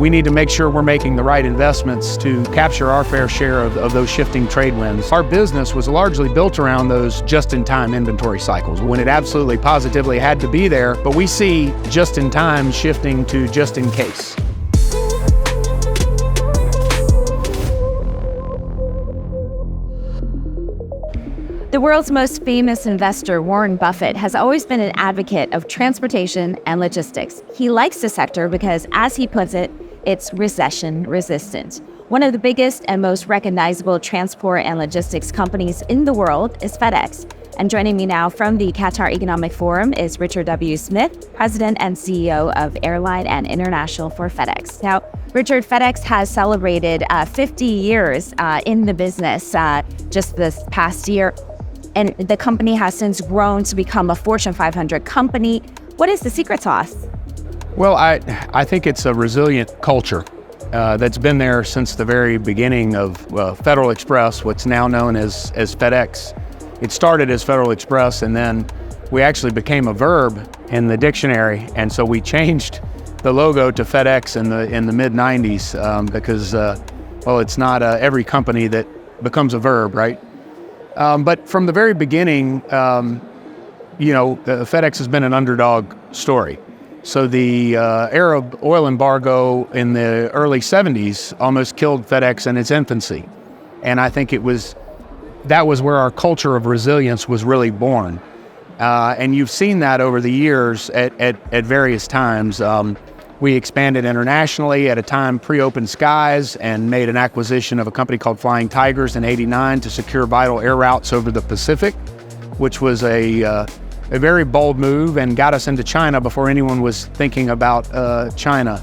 we need to make sure we're making the right investments to capture our fair share of those shifting trade winds. Our business was largely built around those just-in-time inventory cycles when it absolutely positively had to be there, but we see just-in-time shifting to just-in-case. The world's most famous investor, Warren Buffett, has always been an advocate of transportation and logistics. He likes the sector because, as he puts it, it's recession resistant. One of the biggest and most recognizable transport and logistics companies in the world is FedEx. And joining me now from the Qatar Economic Forum is Richard W. Smith, President and CEO of Airline and International for FedEx. Now, Richard, FedEx has celebrated 50 years in the business just this past year. And the company has since grown to become a Fortune 500 company. What is the secret sauce? Well, I think it's a resilient culture that's been there since the very beginning of Federal Express, what's now known as FedEx. It started as Federal Express, and then we actually became a verb in the dictionary, and so we changed the logo to FedEx in the mid-90s because, well, it's not every company that becomes a verb, right? But from the very beginning, FedEx has been an underdog story. So the Arab oil embargo in the early 70s almost killed FedEx in its infancy. And I think that was where our culture of resilience was really born. And you've seen that over the years at various times. We expanded internationally at a time pre-open skies and made an acquisition of a company called Flying Tigers in '89 to secure vital air routes over the Pacific, which was a very bold move and got us into China before anyone was thinking about China.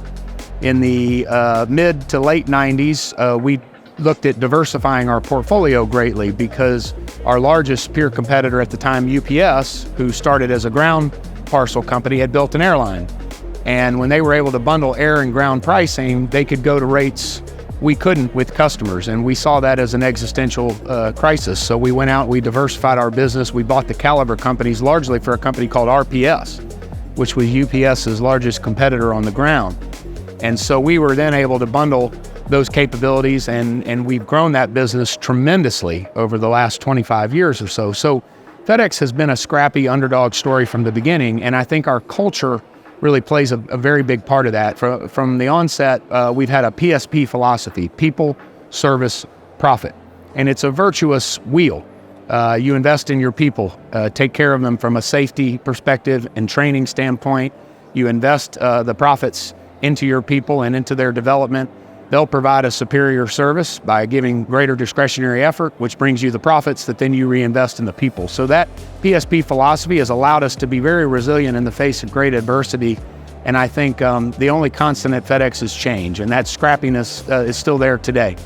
In the mid to late 90s, we looked at diversifying our portfolio greatly because our largest peer competitor at the time, UPS, who started as a ground parcel company, had built an airline. And when they were able to bundle air and ground pricing, they could go to rates we couldn't with customers. And we saw that as an existential crisis. So we went out, we diversified our business. We bought the Caliber companies largely for a company called RPS, which was UPS's largest competitor on the ground. And so we were then able to bundle those capabilities, and we've grown that business tremendously over the last 25 years or so. So FedEx has been a scrappy underdog story from the beginning, and I think our culture really plays a very big part of that. From the onset, we've had a PSP philosophy: people, service, profit. And it's a virtuous wheel. You invest in your people, take care of them from a safety perspective and training standpoint. You invest the profits into your people and into their development. They'll provide a superior service by giving greater discretionary effort, which brings you the profits that then you reinvest in the people. So that PSP philosophy has allowed us to be very resilient in the face of great adversity. And I think the only constant at FedEx is change, and that scrappiness is still there today.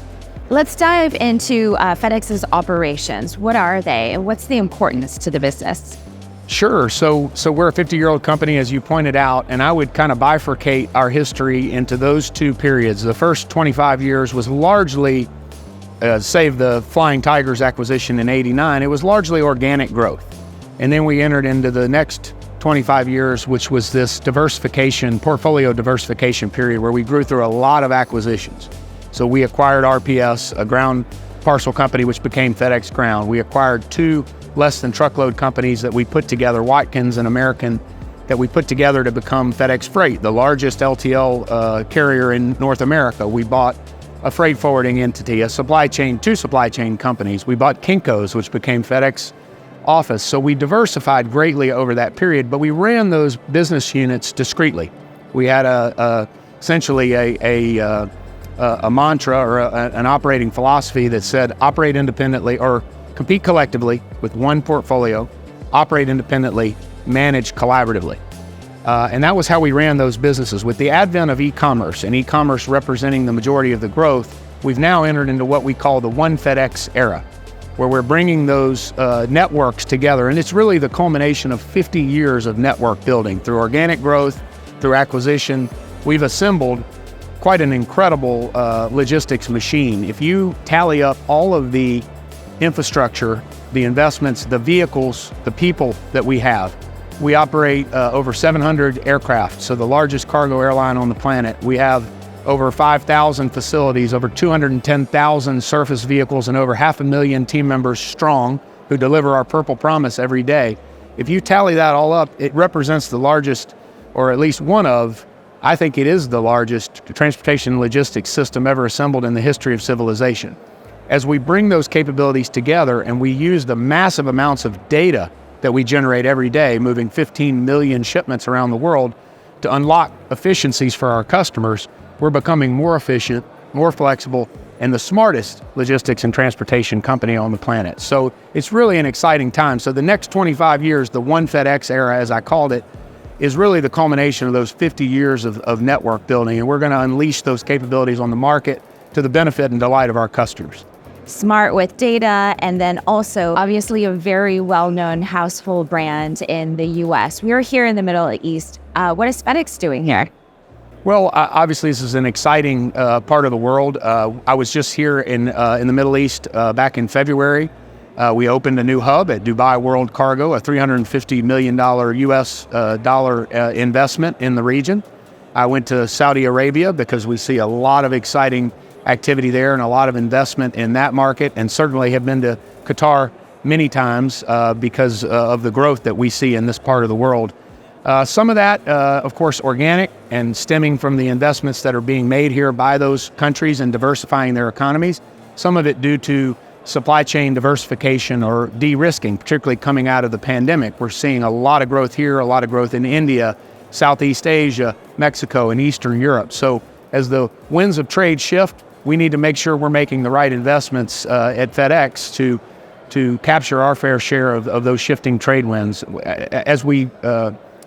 Let's dive into FedEx's operations. What are they, and what's the importance to the business? Sure. So we're a 50-year-old company, as you pointed out, and I would kind of bifurcate our history into those two periods. The first 25 years was largely, save the Flying Tigers acquisition in '89, it was largely organic growth. And then we entered into the next 25 years, which was this portfolio diversification period where we grew through a lot of acquisitions. So we acquired RPS, a ground parcel company, which became FedEx Ground. We acquired two less than truckload companies that we put together, Watkins and American, that we put together to become FedEx Freight, the largest LTL carrier in North America. We bought a freight forwarding entity, two supply chain companies. We bought Kinko's, which became FedEx Office. So we diversified greatly over that period, but we ran those business units discreetly. We had essentially a mantra or an operating philosophy that said operate independently or compete collectively with one portfolio, operate independently, manage collaboratively. And that was how we ran those businesses. With the advent of e-commerce, and e-commerce representing the majority of the growth, we've now entered into what we call the One FedEx era, where we're bringing those networks together. And it's really the culmination of 50 years of network building through organic growth, through acquisition. We've assembled quite an incredible logistics machine. If you tally up all of the infrastructure, the investments, the vehicles, the people that we have, we operate over 700 aircraft, so the largest cargo airline on the planet. We have over 5,000 facilities, over 210,000 surface vehicles, and over 500,000 team members strong who deliver our Purple Promise every day. If you tally that all up, it represents the largest, or at least one of, I think it is the largest transportation logistics system ever assembled in the history of civilization. As we bring those capabilities together and we use the massive amounts of data that we generate every day, moving 15 million shipments around the world, to unlock efficiencies for our customers, we're becoming more efficient, more flexible, and the smartest logistics and transportation company on the planet. So it's really an exciting time. So the next 25 years, the One FedEx era, as I called it, is really the culmination of those 50 years of network building, and we're going to unleash those capabilities on the market to the benefit and delight of our customers. Smart with data, and then also obviously a very well-known household brand in the US. We are here in the Middle East. What is FedEx doing here? Well, obviously this is an exciting part of the world. I was just here in the Middle East back in February. We opened a new hub at Dubai World Cargo, a $350 million US dollar investment in the region. I went to Saudi Arabia because we see a lot of exciting activity there and a lot of investment in that market, and certainly have been to Qatar many times because of the growth that we see in this part of the world. Some of that, of course, organic and stemming from the investments that are being made here by those countries and diversifying their economies. Some of it due to supply chain diversification or de-risking, particularly coming out of the pandemic. We're seeing a lot of growth here, a lot of growth in India, Southeast Asia, Mexico, and Eastern Europe. So as the winds of trade shift, we need to make sure we're making the right investments at FedEx to capture our fair share of those shifting trade winds. As we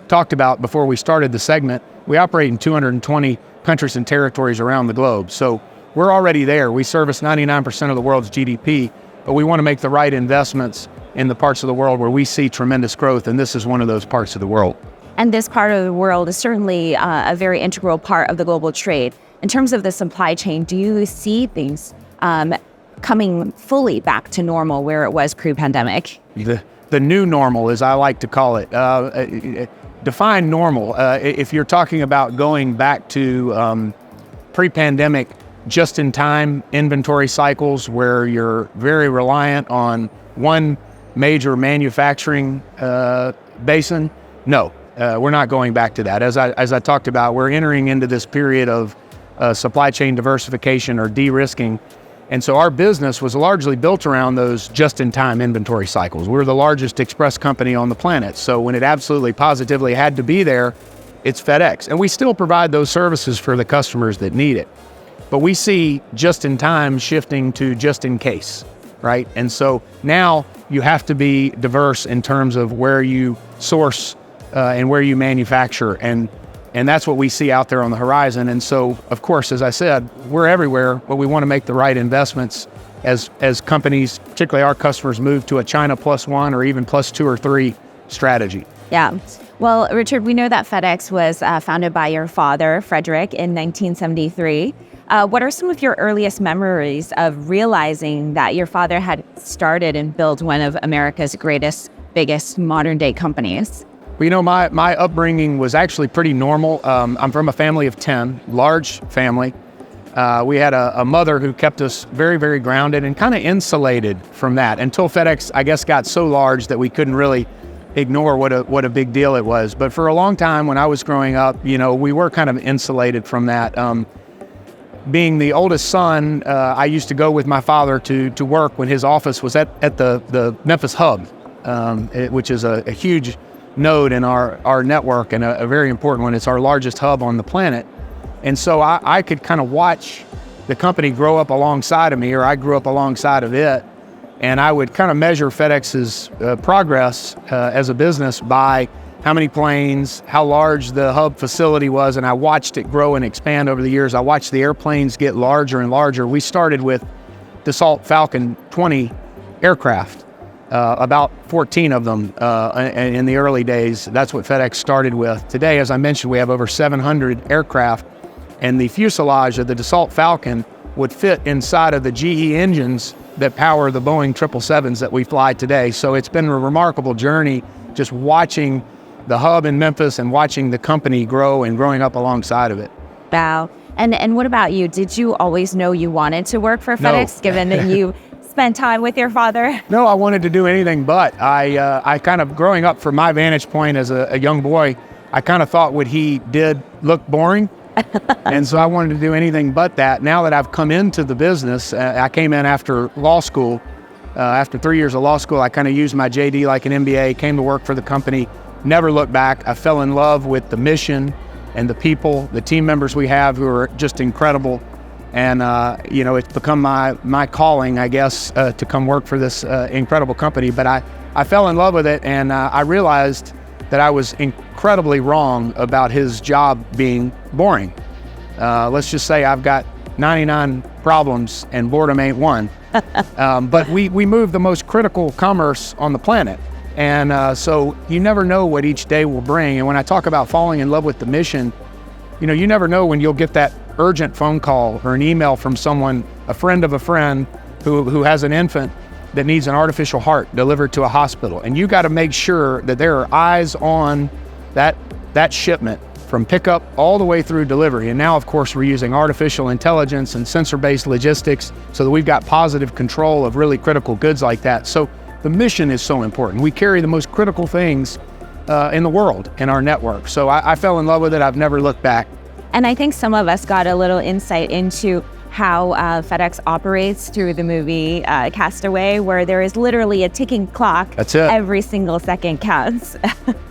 talked about before we started the segment, we operate in 220 countries and territories around the globe. So we're already there. We service 99% of the world's GDP, but we want to make the right investments in the parts of the world where we see tremendous growth, and this is one of those parts of the world. And this part of the world is certainly a very integral part of the global trade. In terms of the supply chain, do you see things coming fully back to normal where it was pre-pandemic? The new normal, as I like to call it. Define normal. If you're talking about going back to pre-pandemic, just-in-time inventory cycles where you're very reliant on one major manufacturing basin, no, we're not going back to that. As I talked about, we're entering into this period of supply chain diversification or de-risking. And so our business was largely built around those just-in-time inventory cycles. We're the largest express company on the planet. So when it absolutely positively had to be there, it's FedEx. And we still provide those services for the customers that need it. But we see just-in-time shifting to just-in-case, right? And so now you have to be diverse in terms of where you source and where you manufacture. And that's what we see out there on the horizon. And so, of course, as I said, we're everywhere, but we want to make the right investments as companies, particularly our customers, move to a China +1 or even +2 or 3 strategy. Yeah. Well, Richard, we know that FedEx was founded by your father, Frederick, in 1973. What are some of your earliest memories of realizing that your father had started and built one of America's greatest, biggest modern-day companies? Well, you know, my upbringing was actually pretty normal. I'm from a family of 10, large family. We had a mother who kept us very, very grounded and kind of insulated from that until FedEx, I guess, got so large that we couldn't really ignore what a big deal it was. But for a long time when I was growing up, you know, we were kind of insulated from that. Being the oldest son, I used to go with my father to work when his office was at the Memphis hub, which is a huge node in our network and a very important one. It's our largest hub on the planet. And so I could kind of watch the company grow up alongside of me, or I grew up alongside of it. And I would kind of measure FedEx's progress as a business by how many planes, how large the hub facility was, and I watched it grow and expand over the years. I watched the airplanes get larger and larger. We started with Dassault Falcon 20 aircraft, about 14 of them in the early days. That's what FedEx started with. Today, as I mentioned, we have over 700 aircraft, and the fuselage of the Dassault Falcon would fit inside of the GE engines that power the Boeing 777s that we fly today. So it's been a remarkable journey just watching the hub in Memphis and watching the company grow and growing up alongside of it. Wow. And what about you? Did you always know you wanted to work for FedEx, given that you spent time with your father? No, I wanted to do anything but. I kind of, growing up from my vantage point as a young boy, I kind of thought what he did looked boring. And so I wanted to do anything but that. Now that I've come into the business, I came in after law school. After 3 years of law school, I kind of used my JD like an MBA, came to work for the company, never looked back. I fell in love with the mission and the people, the team members we have who are just incredible. And, it's become my calling, I guess, to come work for this incredible company. But I fell in love with it, and I realized that I was incredibly wrong about his job being boring. Let's just say I've got 99 problems and boredom ain't one. But we move the most critical commerce on the planet. And so you never know what each day will bring. And when I talk about falling in love with the mission, you never know when you'll get that urgent phone call or an email from someone, a friend of a friend who has an infant that needs an artificial heart delivered to a hospital. And you got to make sure that there are eyes on that shipment from pickup all the way through delivery. And now, of course, we're using artificial intelligence and sensor-based logistics so that we've got positive control of really critical goods like that. So the mission is so important. We carry the most critical things in the world in our network. So I fell in love with it. I've never looked back. And I think some of us got a little insight into how FedEx operates through the movie Castaway, where there is literally a ticking clock. That's it. Every single second counts.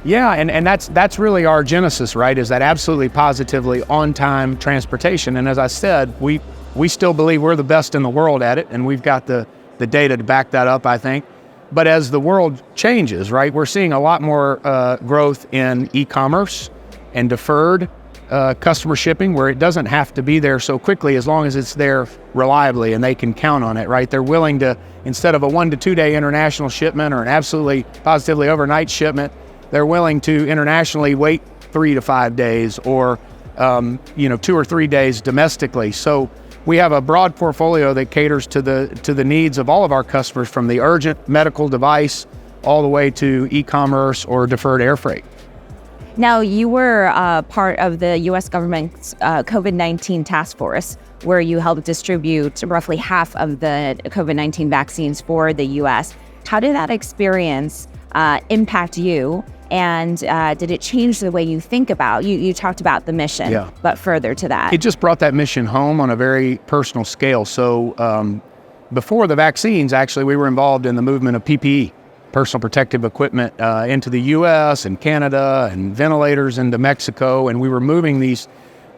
Yeah, and that's really our genesis, right? Is that absolutely positively on-time transportation. And as I said, we still believe we're the best in the world at it, and we've got the data to back that up, I think. But as the world changes, right, we're seeing a lot more growth in e-commerce and deferred customer shipping, where it doesn't have to be there so quickly as long as it's there reliably and they can count on it, right? They're willing to, instead of a 1 to 2 day international shipment or an absolutely positively overnight shipment, they're willing to internationally wait 3 to 5 days or 2 or 3 days domestically. So we have a broad portfolio that caters to the needs of all of our customers, from the urgent medical device all the way to e-commerce or deferred air freight. Now, you were part of the U.S. government's COVID-19 task force, where you helped distribute roughly half of the COVID-19 vaccines for the U.S. How did that experience impact you? And did it change the way you think about, you talked about the mission, Yeah. But further to that? It just brought that mission home on a very personal scale. So before the vaccines, actually, we were involved in the movement of PPE, personal protective equipment, into the U.S. and Canada, and ventilators into Mexico. And we were moving these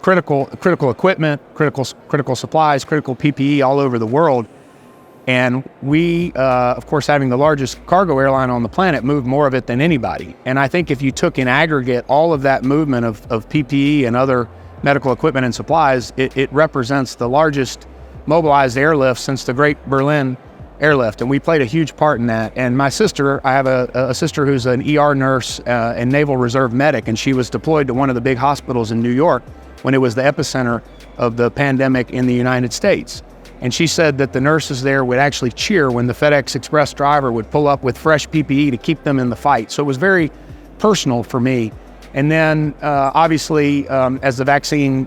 critical equipment, critical supplies, critical PPE all over the world. And we, of course, having the largest cargo airline on the planet, moved more of it than anybody. And I think if you took in aggregate all of that movement of PPE and other medical equipment and supplies, it represents the largest mobilized airlift since the Great Berlin Airlift. And we played a huge part in that. And my sister, I have a sister who's an ER nurse and Naval Reserve medic, and she was deployed to one of the big hospitals in New York when it was the epicenter of the pandemic in the United States. And she said that the nurses there would actually cheer when the FedEx Express driver would pull up with fresh PPE to keep them in the fight. So it was very personal for me. And then obviously, as the vaccine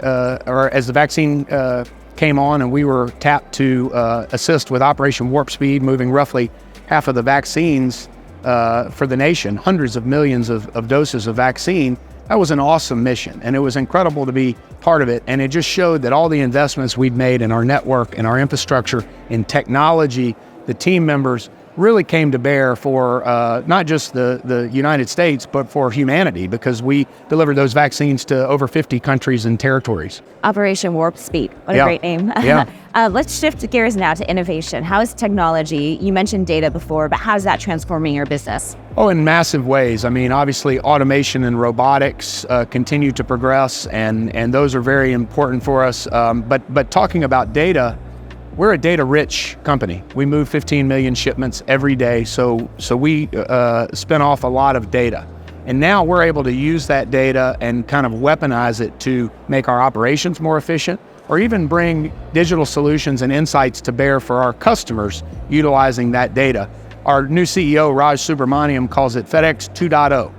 came on and we were tapped to assist with Operation Warp Speed, moving roughly half of the vaccines for the nation, hundreds of millions of doses of vaccine, that was an awesome mission. And it was incredible to be part of it. And it just showed that all the investments we'd made in our network and our infrastructure, in technology, the team members, really came to bear for not just the United States, but for humanity, because we delivered those vaccines to over 50 countries and territories. Operation Warp Speed. What a great name. Yeah. Let's shift gears now to innovation. How is technology, you mentioned data before, but how is that transforming your business? Oh, in massive ways. I mean, obviously, automation and robotics continue to progress, and those are very important for us. But talking about data, we're a data-rich company. We move 15 million shipments every day, so we spin off a lot of data. And now we're able to use that data and kind of weaponize it to make our operations more efficient, or even bring digital solutions and insights to bear for our customers utilizing that data. Our new CEO, Raj Subramaniam, calls it FedEx 2.0.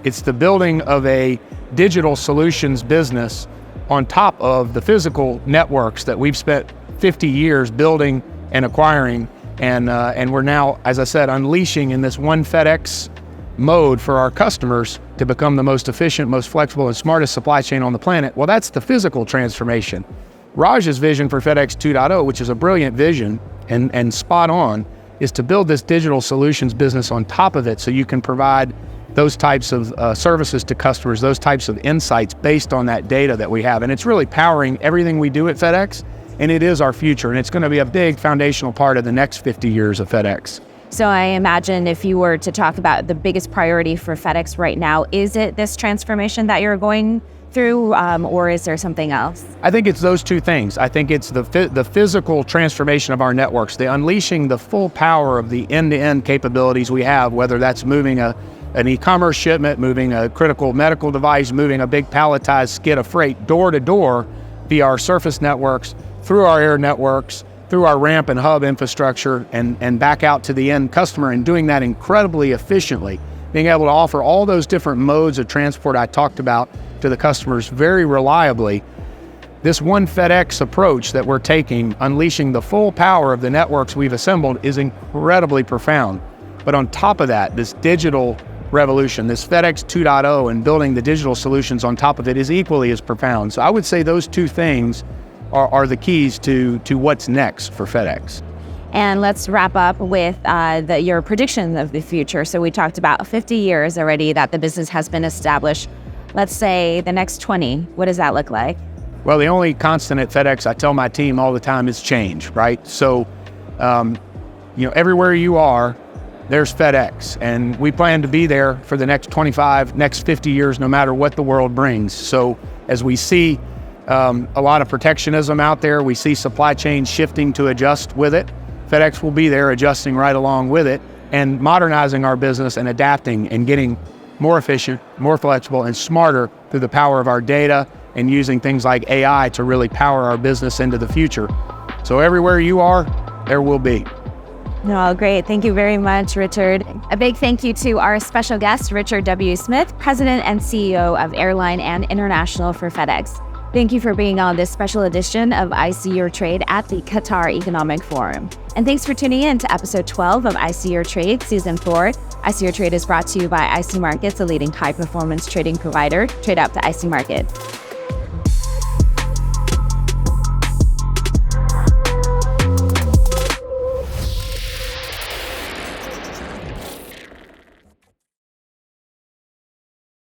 It's the building of a digital solutions business on top of the physical networks that we've spent 50 years building and acquiring. And we're now, as I said, unleashing in this one FedEx mode for our customers to become the most efficient, most flexible, and smartest supply chain on the planet. Well, that's the physical transformation. Raj's vision for FedEx 2.0, which is a brilliant vision and spot on, is to build this digital solutions business on top of it so you can provide those types of services to customers, those types of insights based on that data that we have. And it's really powering everything we do at FedEx, and it is our future, and it's going to be a big foundational part of the next 50 years of FedEx. So I imagine if you were to talk about the biggest priority for FedEx right now, is it this transformation that you're going through, or is there something else? I think it's those two things. I think it's the physical transformation of our networks, the unleashing the full power of the end-to-end capabilities we have, whether that's moving an e-commerce shipment, moving a critical medical device, moving a big palletized skid of freight door to door via our surface networks, through our air networks, through our ramp and hub infrastructure, and back out to the end customer, and doing that incredibly efficiently, being able to offer all those different modes of transport I talked about to the customers very reliably. This one FedEx approach that we're taking, unleashing the full power of the networks we've assembled, is incredibly profound. But on top of that, this digital revolution, this FedEx 2.0, and building the digital solutions on top of it is equally as profound. So I would say those two things are the keys to what's next for FedEx. And let's wrap up with your prediction of the future. So we talked about 50 years already that the business has been established. Let's say the next 20, what does that look like? Well, the only constant at FedEx, I tell my team all the time, is change, right? So, everywhere you are, there's FedEx, and we plan to be there for the next 25, next 50 years, no matter what the world brings. So as we see a lot of protectionism out there, we see supply chains shifting to adjust with it, FedEx will be there adjusting right along with it and modernizing our business and adapting and getting more efficient, more flexible, and smarter through the power of our data and using things like AI to really power our business into the future. So everywhere you are, there will be. Oh, great. Thank you very much, Richard. A big thank you to our special guest, Richard W. Smith, President and CEO of Airline and International for FedEx. Thank you for being on this special edition of I See Your Trade at the Qatar Economic Forum. And thanks for tuning in to episode 12 of I See Your Trade, season 4. I See Your Trade is brought to you by IC Markets, a leading high-performance trading provider. Trade up to IC Markets.